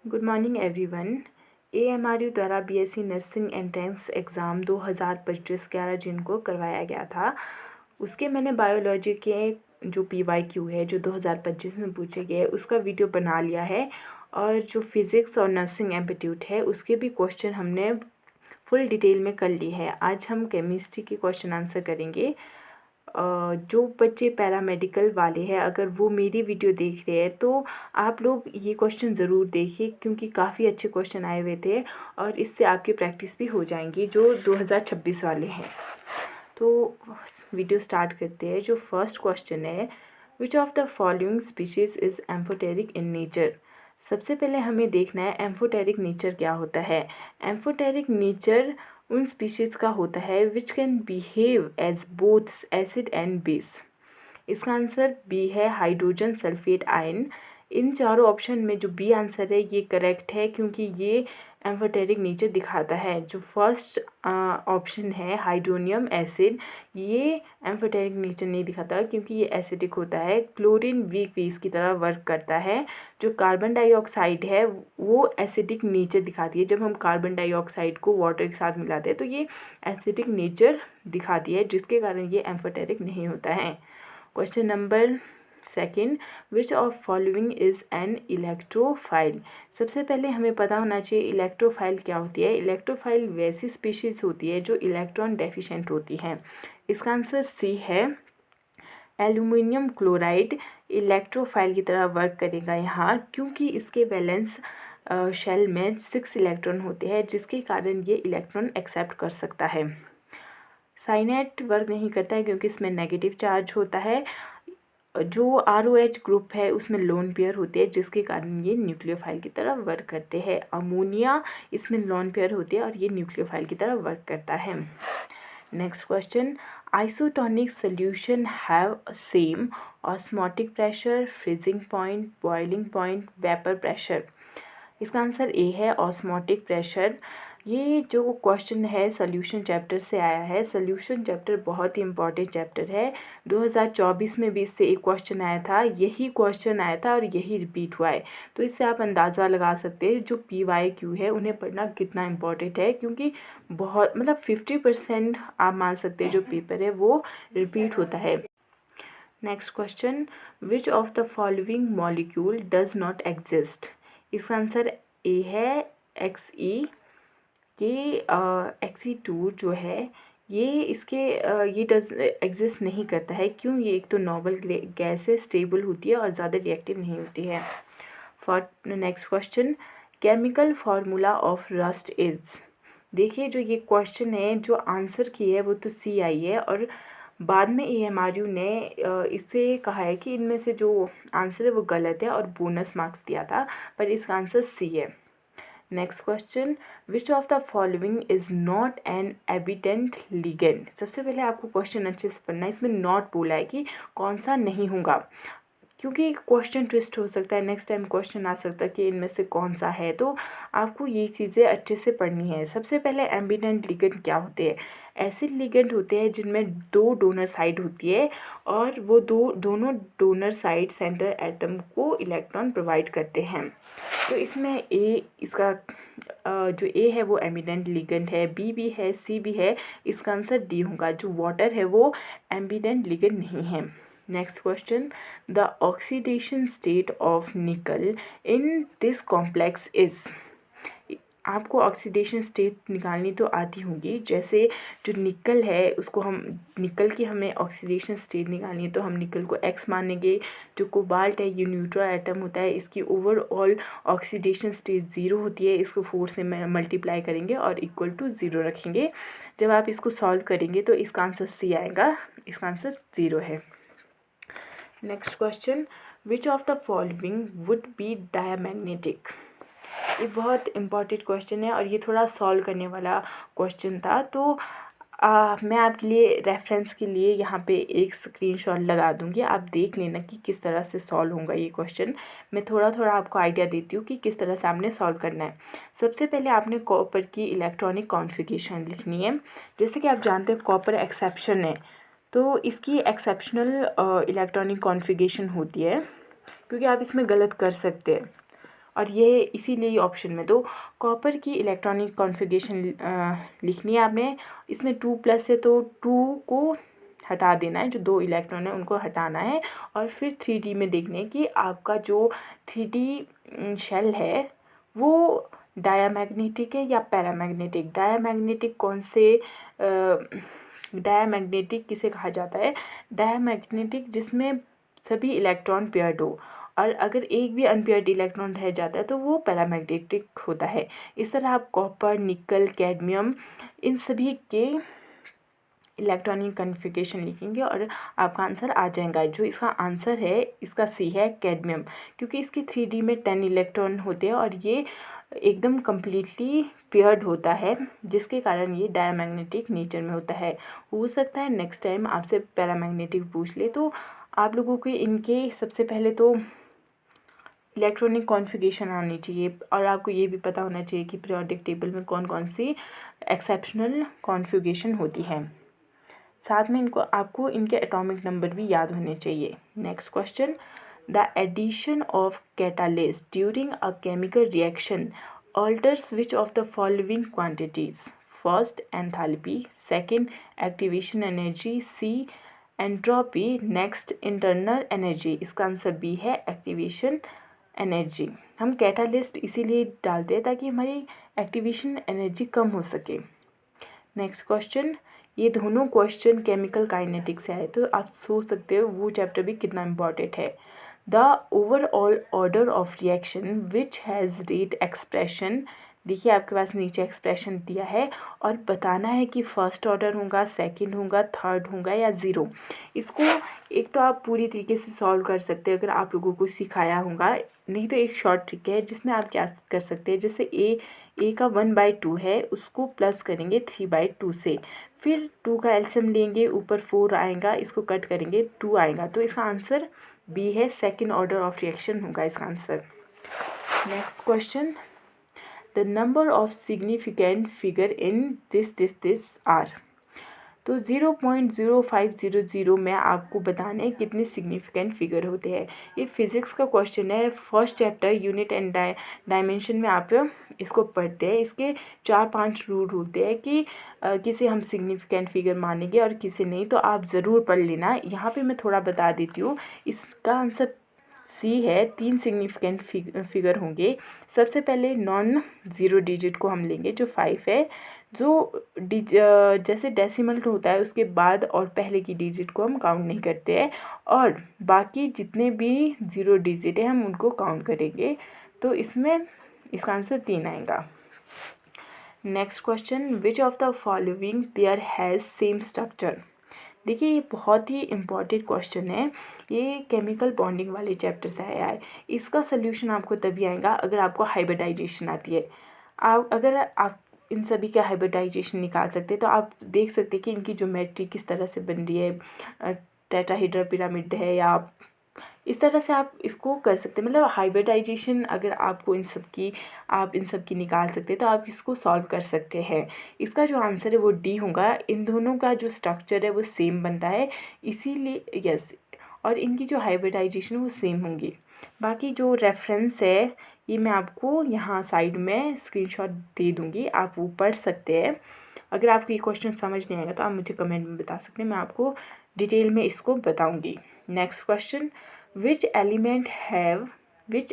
Good morning everyone. AMRU द्वारा BSc nursing entrance exam 2025 11 जून को करवाया गया था। उसके मैंने बायोलॉजी के जो PYQ है जो 2025 में पूछे गए उसका वीडियो बना लिया है, और जो फिज़िक्स और नर्सिंग एप्टीट्यूड है उसके भी क्वेश्चन हमने फुल डिटेल में कर ली है। आज हम केमिस्ट्री के क्वेश्चन आंसर करेंगे। जो बच्चे पैरामेडिकल वाले हैं अगर वो मेरी वीडियो देख रहे हैं तो आप लोग ये क्वेश्चन ज़रूर देखिए, क्योंकि काफ़ी अच्छे क्वेश्चन आए हुए थे और इससे आपकी प्रैक्टिस भी हो जाएंगी जो 2026 वाले हैं। तो वीडियो स्टार्ट करते हैं। जो फर्स्ट क्वेश्चन है, विच of the following species is amphoteric in nature. सबसे पहले हमें देखना है एम्फोटेरिक नेचर क्या होता है। एम्फोटेरिक नेचर उन स्पीशीज़ का होता है which can behave as both acid and base. इसका आंसर बी है, हाइड्रोजन सल्फेट आयन। इन चारों ऑप्शन में जो बी आंसर है ये करेक्ट है, क्योंकि ये एम्फोटेरिक नेचर दिखाता है। जो फर्स्ट ऑप्शन है हाइड्रोनियम एसिड, ये एम्फोटेरिक नेचर नहीं दिखाता क्योंकि ये एसिडिक होता है। क्लोरीन वीक बेस की तरह वर्क करता है। जो कार्बन डाइऑक्साइड है वो एसिडिक नेचर दिखाती है। जब हम कार्बन डाइऑक्साइड को वाटर के साथ मिलाते हैं तो ये एसिडिक नेचर दिखाती है, जिसके कारण ये एम्फोटेरिक नहीं होता है। Question number second, which of following is an electrophile. सबसे पहले हमें पता होना चाहिए इलेक्ट्रोफाइल क्या होती है। इलेक्ट्रोफाइल वैसी स्पीशीज़ होती है जो इलेक्ट्रॉन डेफिशिएंट होती हैं। इसका आंसर सी है, एल्यूमिनियम क्लोराइड इलेक्ट्रोफाइल की तरह वर्क करेगा यहाँ, क्योंकि इसके वैलेंस शेल में 6 इलेक्ट्रॉन होते हैं, जिसके कारण ये इलेक्ट्रॉन एक्सेप्ट कर सकता है। साइनेट वर्क नहीं करता है क्योंकि इसमें नेगेटिव चार्ज होता है। जो ROH ग्रुप है उसमें लोन पेयर होते हैं, जिसके कारण ये न्यूक्लियोफाइल की तरह वर्क करते हैं। अमोनिया इसमें लोन पेयर होते हैं और ये न्यूक्लियोफाइल की तरह वर्क करता है। Next question, isotonic solution have same osmotic pressure, freezing point, boiling point, vapour pressure. इसका आंसर ए है, ऑस्मोटिक प्रेशर। ये जो क्वेश्चन है सोल्यूशन चैप्टर से आया है। सोल्यूशन चैप्टर बहुत ही इंपॉर्टेंट चैप्टर है। 2024 में भी इससे एक क्वेश्चन आया था, यही क्वेश्चन आया था और यही रिपीट हुआ है। तो इससे आप अंदाज़ा लगा सकते हैं जो PYQ है उन्हें पढ़ना कितना इम्पोर्टेंट है, क्योंकि बहुत 50% आप मान सकते हैं जो पेपर है वो रिपीट होता है। Next question, which of the following molecule does not exist. इसका आंसर ए है, Xe। ये Xe2 जो है ये इसके ये डज एग्जिस्ट नहीं करता है। क्यों? ये एक तो नॉबल गैस है, स्टेबल होती है और ज़्यादा रिएक्टिव नहीं होती है। For next question, chemical formula of rust is. देखिए जो ये क्वेश्चन है जो आंसर की है वो तो सी आई है, और बाद में AMRU ने इससे कहा है कि इनमें से जो आंसर है वो गलत है और बोनस मार्क्स दिया था, पर इसका आंसर सी है। Next question, which of the following is not an evident ligand. सबसे पहले आपको क्वेश्चन अच्छे से पढ़ना है। इसमें नॉट बोला है कि कौन सा नहीं होगा, क्योंकि क्वेश्चन ट्विस्ट हो सकता है। नेक्स्ट टाइम क्वेश्चन आ सकता है कि इनमें से कौन सा है, तो आपको ये चीज़ें अच्छे से पढ़नी है। सबसे पहले एम्बिडेंट लिगेंड क्या होते हैं। ऐसे लिगेंड होते हैं जिनमें 2 डोनर साइड होती है और वो दोनों डोनर साइड सेंटर एटम को इलेक्ट्रॉन प्रोवाइड करते हैं। तो इसमें इसका जो ए है वो एम्बिडेंट लिगेंड है, बी भी है, सी भी है। इसका आंसर डी होगा। जो वाटर है वो एम्बिडेंट लिगेंड नहीं है। Next question, the oxidation state of निकल इन दिस कॉम्प्लेक्स इज। आपको ऑक्सीडेशन स्टेट निकालनी तो आती होगी। जैसे जो निकल है उसको निकल की हमें ऑक्सीडेशन स्टेट निकालनी है तो हम निकल को X मानेंगे। जो कोबाल्ट है ये न्यूट्रल एटम होता है, इसकी ओवरऑल ऑक्सीडेशन स्टेट 0 होती है। इसको 4 से मल्टीप्लाई करेंगे और इक्वल टू 0 रखेंगे। जब आप इसको सॉल्व करेंगे तो इसका आंसर सी आएगा, इसका आंसर 0 है। Next question, which of the following would be diamagnetic. ये बहुत इम्पॉर्टेंट क्वेश्चन है और ये थोड़ा सॉल्व करने वाला क्वेश्चन था। तो मैं आपके लिए रेफरेंस के लिए यहाँ पे एक स्क्रीनशॉट लगा दूँगी, आप देख लेना कि किस तरह से सॉल्व होगा ये क्वेश्चन। मैं थोड़ा थोड़ा आपको आइडिया देती हूँ कि किस तरह से आपने सॉल्व करना है। सबसे पहले आपने कॉपर की इलेक्ट्रॉनिक कॉन्फ़िगरेशन लिखनी है। जैसे कि आप जानते हैं कॉपर एक्सेप्शन है, तो इसकी एक्सेप्शनल इलेक्ट्रॉनिक कॉन्फ़िगरेशन होती है, क्योंकि आप इसमें गलत कर सकते हैं। और ये इसीलिए ऑप्शन में। तो कॉपर की इलेक्ट्रॉनिक कॉन्फ़िगरेशन लिखनी है आपने। इसमें 2+ है तो 2 को हटा देना है, जो 2 इलेक्ट्रॉन है उनको हटाना है, और फिर 3D में देखना है कि आपका जो 3D शेल है वो डायामैग्नेटिक है या पैरामैग्नेटिक। डायामैग्नेटिक कौन से डायामैग्नेटिक किसे कहा जाता है? डायामैग्नेटिक जिसमें सभी इलेक्ट्रॉन पेयर्ड हो, और अगर एक भी अनपेयर्ड इलेक्ट्रॉन रह जाता है तो वो पैरामैग्नेटिक होता है। इस तरह आप कॉपर, निकल, कैडमियम इन सभी के इलेक्ट्रॉनिक कॉन्फ़िगरेशन लिखेंगे और आपका आंसर आ जाएगा। जो इसका आंसर है इसका सी है कैडमियम, क्योंकि इसके 3D में 10 इलेक्ट्रॉन होते हैं और ये एकदम कम्प्लीटली पेयर्ड होता है, जिसके कारण ये डायमैग्नेटिक नेचर में होता है। हो सकता है नेक्स्ट टाइम आपसे पैरामैग्नेटिक पूछ ले, तो आप लोगों के इनके सबसे पहले तो इलेक्ट्रॉनिक कॉन्फ़िगरेशन आनी चाहिए, और आपको ये भी पता होना चाहिए कि पीरियोडिक टेबल में कौन कौन सी एक्सेप्शनल कॉन्फ़िगरेशन होती है। साथ में इनको आपको इनके एटॉमिक नंबर भी याद होने चाहिए। Next question, the addition of catalyst during a chemical reaction alters which of the following quantities? First, enthalpy. Second, activation energy. C, entropy. Next, internal energy. इसका आंसर बी है एक्टिवेशन एनर्जी। हम catalyst इसीलिए डालते हैं ताकि हमारी activation energy कम हो सके। नेक्स्ट क्वेश्चन, ये दोनों क्वेश्चन केमिकल काइनेटिक्स से आए, तो आप सोच सकते हो वो चैप्टर भी कितना इम्पॉर्टेंट है। The overall order of reaction which has rate expression. देखिए आपके पास नीचे एक्सप्रेशन दिया है और बताना है कि फर्स्ट ऑर्डर होगा, सेकंड होगा, थर्ड होगा या ज़ीरो। इसको एक तो आप पूरी तरीके से सॉल्व कर सकते हैं अगर आप लोगों को सिखाया होगा, नहीं तो एक शॉर्ट ट्रिक है जिसमें आप क्या कर सकते हैं, जैसे ए का 1/2 है उसको प्लस करेंगे 3/2 से, फिर 2 का एलसीएम लेंगे, ऊपर 4 आएगा, इसको कट करेंगे 2 आएगा, तो इसका आंसर बी है, सेकंड ऑर्डर ऑफ रिएक्शन होगा इसका answer. Next question, the number of significant figure in this are. तो 0.0500 में आपको बताना है कितने सिग्निफिकेंट फिगर होते हैं। ये फिज़िक्स का क्वेश्चन है, first chapter unit and dimension में आप इसको पढ़ते हैं। इसके 4-5 रूल होते हैं कि किसे हम सिग्निफिकेंट फिगर मानेंगे और किसे नहीं, तो आप ज़रूर पढ़ लेना। यहाँ पे मैं थोड़ा बता देती हूँ, इसका आंसर सी है, 3 सिग्निफिकेंट फिगर होंगे। सबसे पहले नॉन ज़ीरो डिजिट को हम लेंगे जो 5 है, जो जैसे डेसिमल होता है उसके बाद और पहले की डिजिट को हम काउंट नहीं करते हैं, और बाकी जितने भी 0 डिजिट है हम उनको काउंट करेंगे, तो इसमें इसका आंसर 3 आएगा। Next question, which of the following pair has same structure. देखिए ये बहुत ही इम्पॉर्टेंट क्वेश्चन है, ये केमिकल बॉन्डिंग वाले चैप्टर से आया है। इसका सोल्यूशन आपको तभी आएगा अगर आपको हाइब्रिडाइजेशन आती है। अगर आप इन सभी का हाइब्रिडाइजेशन निकाल सकते हैं तो आप देख सकते हैं कि इनकी ज्योमेट्री किस तरह से बन रही है, टेट्राहेड्रल पिरामिड है, या इस तरह से आप इसको कर सकते हैं। मतलब हाइब्रिडाइजेशन अगर आपको आप इन सब की निकाल सकते हैं तो आप इसको सॉल्व कर सकते हैं। इसका जो आंसर है वो डी होगा। इन दोनों का जो स्ट्रक्चर है वो सेम बनता है, इसीलिए यस, और इनकी जो हाइब्रिडाइजेशन है वो सेम होंगी। बाकी जो रेफरेंस है ये मैं आपको यहाँ साइड में स्क्रीनशॉट दे दूँगी, आप वो पढ़ सकते हैं। अगर आपको ये क्वेश्चन समझ नहीं आएगा तो आप मुझे कमेंट में बता सकते हैं, मैं आपको डिटेल में इसको बताऊँगी। Next question, which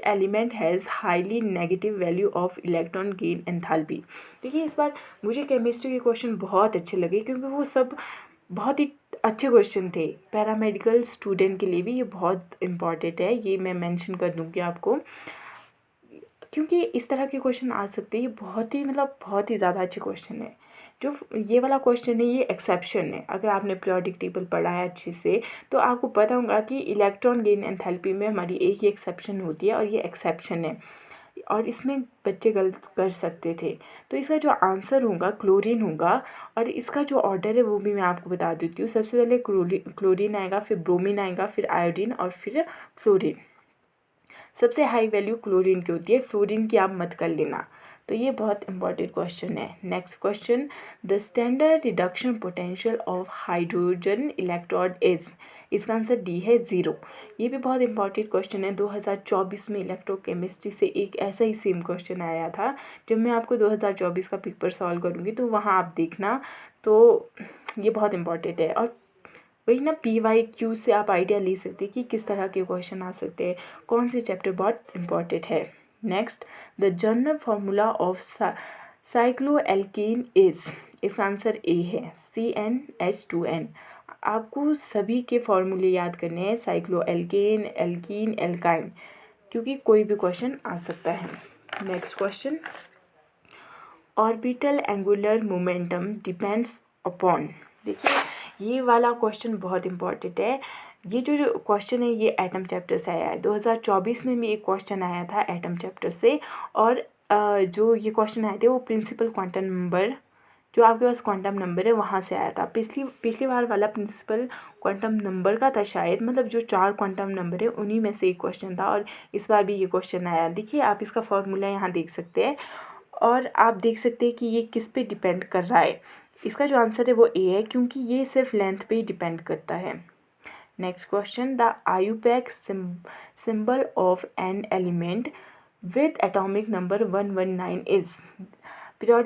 element has highly negative value of electron gain enthalpy। देखिए इस बार मुझे केमिस्ट्री के क्वेश्चन बहुत अच्छे लगे क्योंकि वो सब बहुत ही अच्छे क्वेश्चन थे। पैरामेडिकल स्टूडेंट के लिए भी ये बहुत इम्पॉर्टेंट है, ये मैं मेंशन कर दूँगी आपको, क्योंकि इस तरह के क्वेश्चन आ सकते हैं। ये बहुत ही ज़्यादा अच्छे क्वेश्चन है। जो ये वाला क्वेश्चन है ये एक्सेप्शन है। अगर आपने पीरियोडिक टेबल पढ़ा है अच्छे से तो आपको पता होगा कि इलेक्ट्रॉन गेन एंथैल्पी में हमारी एक ही एक्सेप्शन होती है और ये एक्सेप्शन है, और इसमें बच्चे गलत कर सकते थे। तो इसका जो आंसर होगा क्लोरीन होगा, और इसका जो ऑर्डर है वो भी मैं आपको बता देती हूँ। सबसे पहले क्लोरीन आएगा, फिर ब्रोमीन आएगा, फिर आयोडीन और फिर फ्लोरीन। सबसे हाई वैल्यू क्लोरीन की होती है, फ्लोरीन की आप मत कर लेना। तो ये बहुत इंपॉर्टेंट क्वेश्चन है। Next question, the standard reduction potential of hydrogen electrode is, इसका आंसर डी है 0। ये भी बहुत इंपॉर्टेंट क्वेश्चन है। 2024 में इलेक्ट्रोकेमिस्ट्री से एक ऐसा ही सेम क्वेश्चन आया था। जब मैं आपको 2024 का पेपर सॉल्व करूँगी तो वहाँ आप देखना। तो ये बहुत इंपॉर्टेंट है। और वही ना, PYQ से आप आइडिया ले सकते हैं कि किस तरह के क्वेश्चन आ सकते हैं, कौन से चैप्टर बहुत इंपॉर्टेंट है। Next, the general formula of cycloalkane is, इसका आंसर ए है CnH2n। आपको सभी के फॉर्मूले याद करने हैं, साइक्लोएल्केन, एल्कीन, एल्काइन, क्योंकि कोई भी क्वेश्चन आ सकता है। Next question, orbital angular momentum depends upon, देखिए ये वाला क्वेश्चन बहुत इंपॉर्टेंट है। ये जो क्वेश्चन है ये एटम चैप्टर से आया है। 2024 में भी एक क्वेश्चन आया था एटम चैप्टर से, और जो ये क्वेश्चन आए थे वो प्रिंसिपल क्वांटम नंबर, जो आपके पास क्वांटम नंबर है वहाँ से आया था। पिछली बार वाला प्रिंसिपल क्वांटम नंबर का था शायद, मतलब जो 4 क्वांटम नंबर है उन्हीं में से एक क्वेश्चन था, और इस बार भी ये क्वेश्चन आया। देखिए आप इसका फॉर्मूला यहाँ देख सकते हैं, और आप देख सकते हैं कि ये किस पे डिपेंड कर रहा है। इसका जो आंसर है वो ए है, क्योंकि ये सिर्फ लेंथ पे ही डिपेंड करता है। Next question, the IUPAC symbol of an element with atomic number 119 is, जो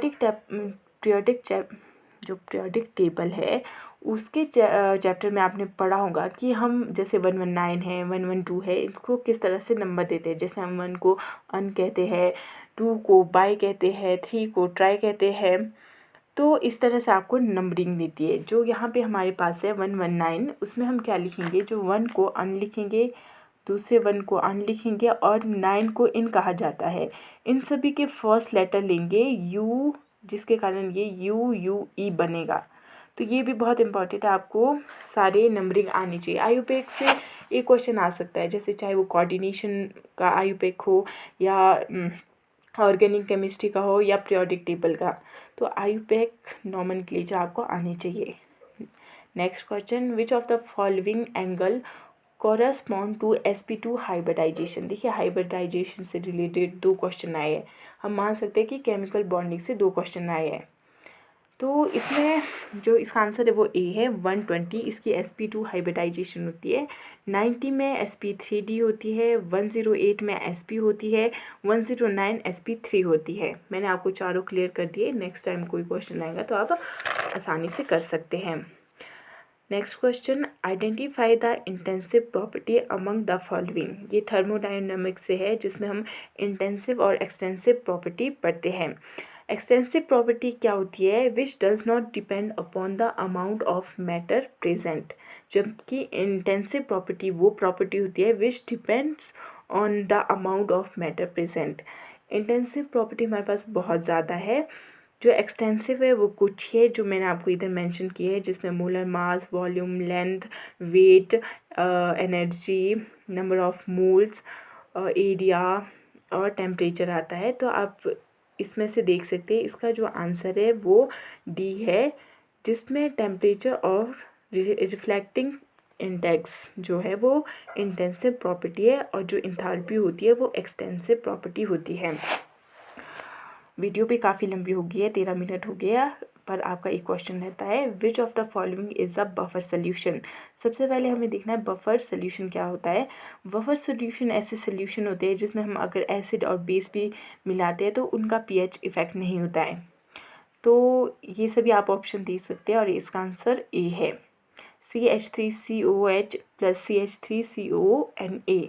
पीरियोडिक टेबल है उसके चैप्टर में आपने पढ़ा होगा कि हम जैसे 119 है, 112 है, इसको किस तरह से नंबर देते हैं। जैसे हम 1 को अन कहते हैं, 2 को बाई कहते हैं, 3 को ट्राई कहते हैं। तो इस तरह से आपको नंबरिंग देती है। जो यहाँ पे हमारे पास है 119, उसमें हम क्या लिखेंगे, जो 1 को अन लिखेंगे, दूसरे 1 को अन लिखेंगे, और 9 को इन कहा जाता है। इन सभी के फर्स्ट लेटर लेंगे यू, जिसके कारण ये UUE बनेगा। तो ये भी बहुत इंपॉर्टेंट है, आपको सारे नंबरिंग आनी चाहिए। IUPAC से एक क्वेश्चन आ सकता है, जैसे चाहे वो कोऑर्डिनेशन का IUPAC हो, या ऑर्गेनिक केमिस्ट्री का हो, या पीरियोडिक टेबल का। तो IUPAC नॉमेनक्लेचर आपको आनी चाहिए। Next question, which of the following angle correspond to sp2 hybridisation. देखिए हाइब्रिडाइजेशन से रिलेटेड 2 क्वेश्चन आए हैं। हम मान सकते हैं कि केमिकल बॉन्डिंग से 2 क्वेश्चन आए हैं। तो इसमें जो इसका आंसर है वो ए है 120, इसकी sp2 हाइब्रिडाइजेशन होती है। 90 में sp3d होती है, 108 में sp होती है, 109 sp3 होती है। मैंने आपको चारों क्लियर कर दिए। नेक्स्ट टाइम कोई क्वेश्चन आएगा तो आप आसानी से कर सकते हैं। Next question, identify the intensive property among the following. ये थर्मोडायनामिक्स से है, जिसमें हम इंटेंसिव और एक्सटेंसिव प्रॉपर्टी पढ़ते हैं। एक्सटेंसिव प्रॉपर्टी क्या होती है, which does not depend upon the amount of matter present, जबकि इंटेंसिव प्रॉपर्टी वो प्रॉपर्टी होती है which depends on the amount of matter present. Intensive property हमारे पास बहुत ज़्यादा है। जो एक्सटेंसिव है वो कुछ है जो मैंने आपको इधर मेंशन किए हैं, जिसमें molar mass, volume, length, weight, energy, number of moles, area और टेम्परेचर आता है। तो आप इसमें से देख सकते हैं इसका जो आंसर है वो डी है, जिसमें टेम्परेचर और रिफ्लेक्टिंग इंडेक्स जो है वो इंटेंसिव प्रॉपर्टी है, और जो इंथैल्पी होती है वो एक्सटेंसिव प्रॉपर्टी होती है। वीडियो भी काफ़ी लंबी हो गई है, 13 मिनट हो गया, पर आपका एक क्वेश्चन रहता है, विच of the following is a buffer solution. सबसे पहले हमें देखना है बफर सोल्यूशन क्या होता है। बफर सोल्यूशन ऐसे सोल्यूशन होते हैं जिसमें हम अगर एसिड और बेस भी मिलाते हैं तो उनका pH इफ़ेक्ट नहीं होता है। तो ये सभी आप ऑप्शन दे सकते हैं, और इसका आंसर ए है CH3COH + CH3CONA,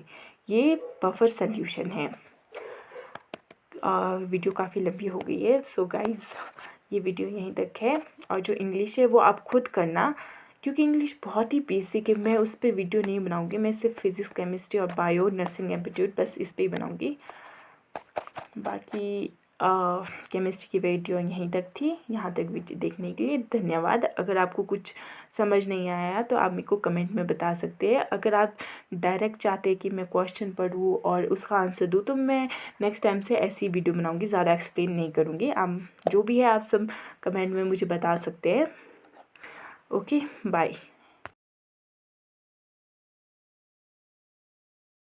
ये बफर सोल्यूशन है। वीडियो काफ़ी लंबी हो गई है, सो गाइज़ ये वीडियो यहीं तक है। और जो इंग्लिश है वो आप खुद करना, क्योंकि इंग्लिश बहुत ही बेसिक है। मैं उस पर वीडियो नहीं बनाऊंगी, मैं सिर्फ फिज़िक्स, केमिस्ट्री और बायो, नर्सिंग, एप्टीट्यूड बस इस पर ही बनाऊंगी। बाकी केमिस्ट्री की वीडियो यहीं तक थी। यहाँ तक वीडियो देखने के लिए धन्यवाद। अगर आपको कुछ समझ नहीं आया तो आप मेरे को कमेंट में बता सकते हैं। अगर आप डायरेक्ट चाहते हैं कि मैं क्वेश्चन पढ़ूँ और उसका आंसर दूँ तो मैं नेक्स्ट टाइम से ऐसी वीडियो बनाऊँगी, ज़्यादा एक्सप्लेन नहीं करूँगी। आप जो भी है आप सब कमेंट में मुझे बता सकते हैं। Okay, bye.